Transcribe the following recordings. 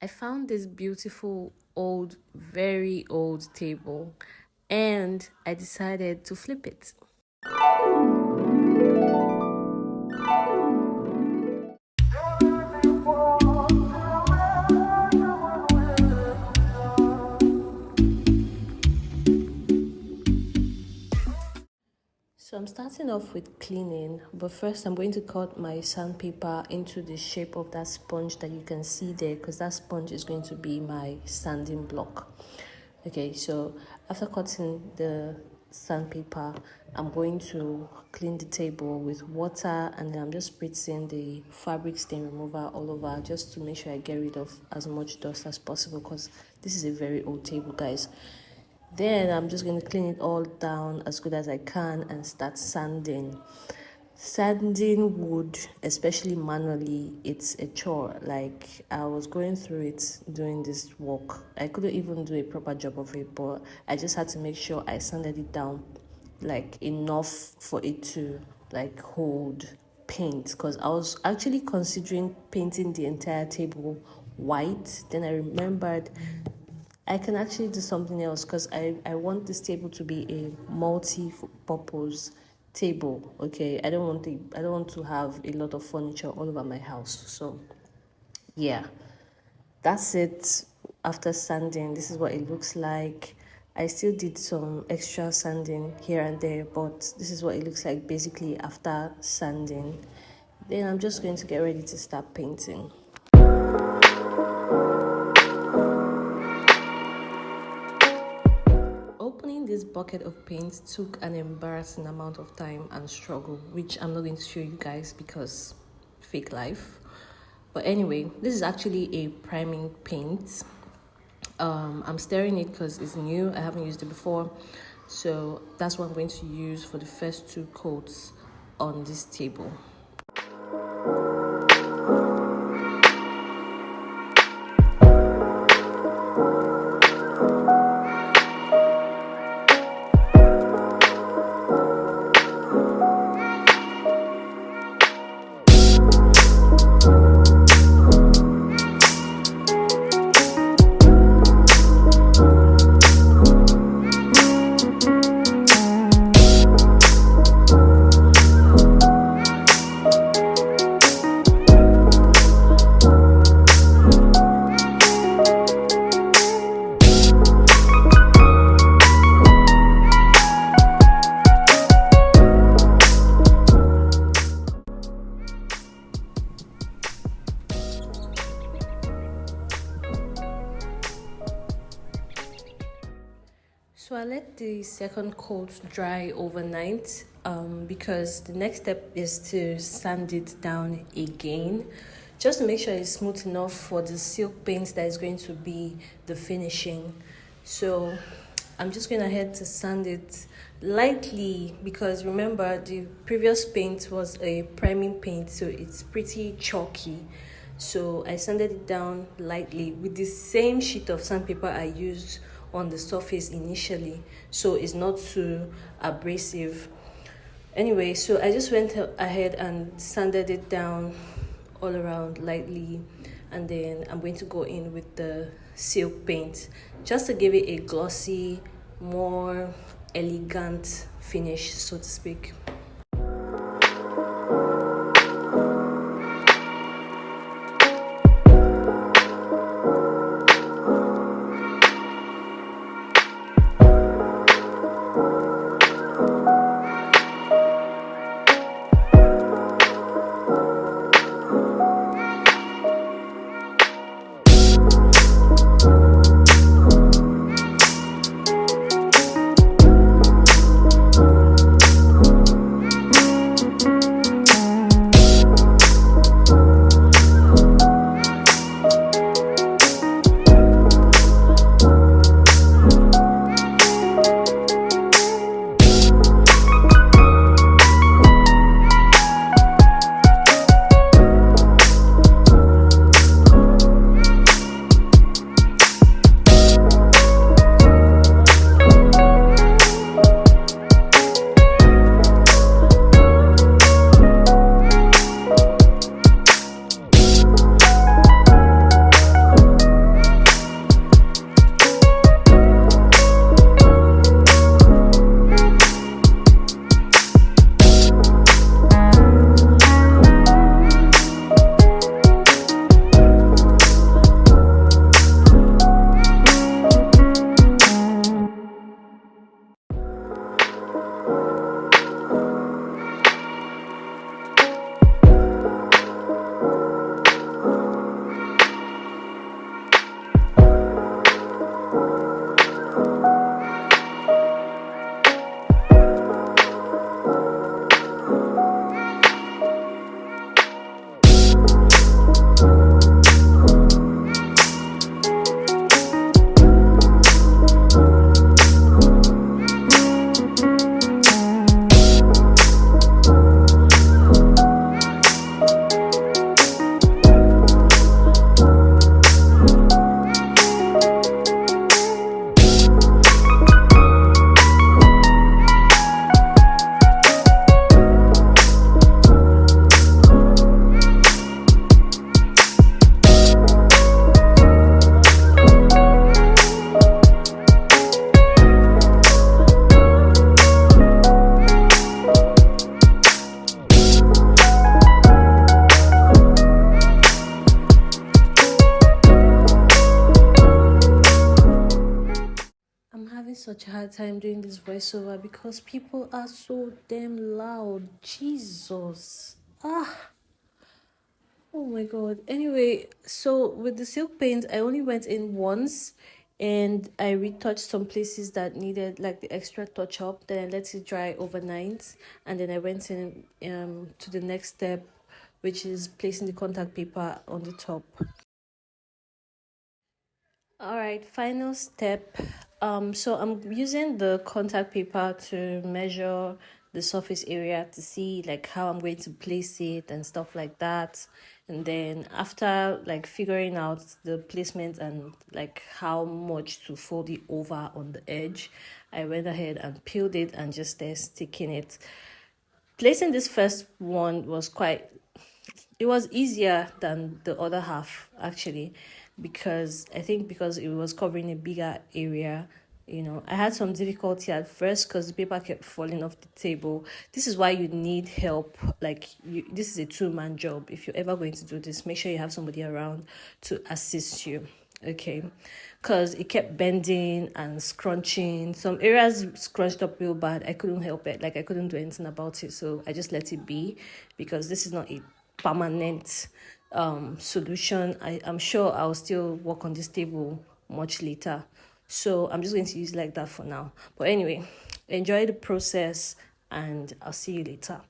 I found this beautiful old, very old table and I decided to flip it. So I'm starting off with cleaning, but first I'm going to cut my sandpaper into the shape of that sponge that you can see there, because that sponge is going to be my sanding block. Okay, so after cutting the sandpaper, I'm going to clean the table with water, and then I'm just spritzing the fabric stain remover all over just to make sure I get rid of as much dust as possible, because this is a very old table, guys. Then I'm just going to clean it all down as good as I can and start sanding. Sanding wood, especially manually, it's a chore. Like, I was going through it doing this work. I couldn't even do a proper job of it, but I just had to make sure I sanded it down like enough for it to like hold paint, because I was actually considering painting the entire table white. Then I remembered I can actually do something else, because I want this table to be a multi-purpose table. Okay, I don't want to have a lot of furniture all over my house. So yeah, that's it. After sanding, this is what it looks like. I still did some extra sanding here and there, but this is what it looks like basically after sanding. Then I'm just going to get ready to start painting. Opening this bucket of paint took an embarrassing amount of time and struggle, which I'm not going to show you guys because fake life. But anyway, this is actually a priming paint. I'm stirring it because it's new. I haven't used it before. So that's what I'm going to use for the first two coats on this table. So I let the second coat dry overnight because the next step is to sand it down again, just to make sure it's smooth enough for the silk paint that is going to be the finishing. So I'm just going ahead to sand it lightly, because remember the previous paint was a priming paint, so it's pretty chalky. So I sanded it down lightly with the same sheet of sandpaper I used on the surface initially, so it's not too abrasive. Anyway, so I just went ahead and sanded it down all around lightly, and then I'm going to go in with the silk paint just to give it a glossy, more elegant finish, so to speak. such a hard time doing this voiceover because people are so damn loud. Jesus. Oh my god. Anyway, so with the silk paint, I only went in once and I retouched some places that needed like the extra touch up. Then I let it dry overnight and then I went in to the next step, which is placing the contact paper on the top. All right, final step. So I'm using the contact paper to measure the surface area to see like how I'm going to place it and stuff like that. And then after like figuring out the placement and like how much to fold it over on the edge, I went ahead and peeled it and just started sticking it. Placing this first one was quite, it was easier than the other half actually, because I think because it was covering a bigger area. I had some difficulty at first because the paper kept falling off the table. This is why you need help. Like this is a two-man job. If you're ever going to do this, make sure you have somebody around to assist you. Okay, because it kept bending and scrunching. Some areas scrunched up real bad. I couldn't help it. Like I couldn't do anything about it, so I just let it be because this is not a permanent solution. I'm sure I'll still work on this table much later, so I'm just going to use it like that for now. But anyway, enjoy the process and I'll see you later.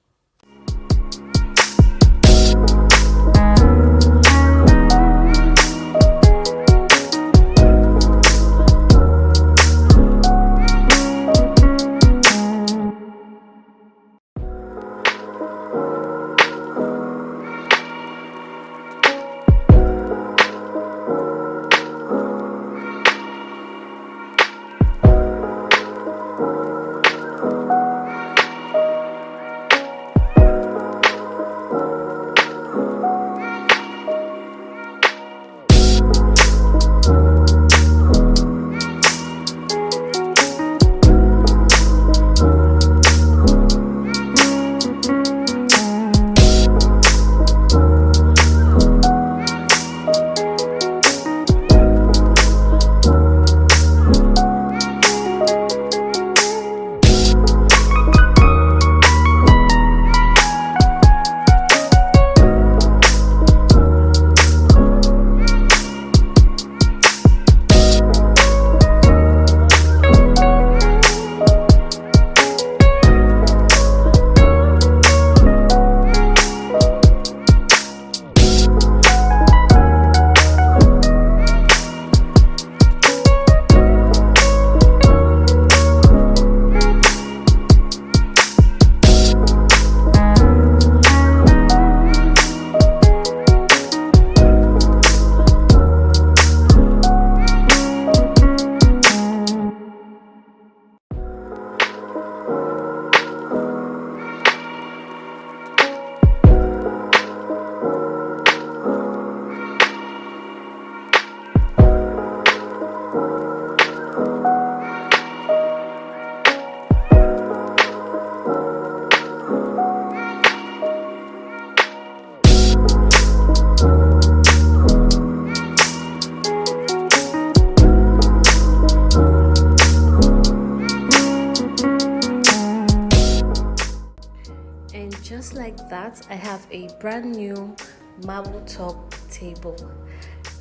And just like that, I have a brand new marble top table.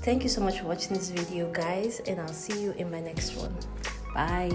Thank you so much for watching this video, guys, and I'll see you in my next one. Bye.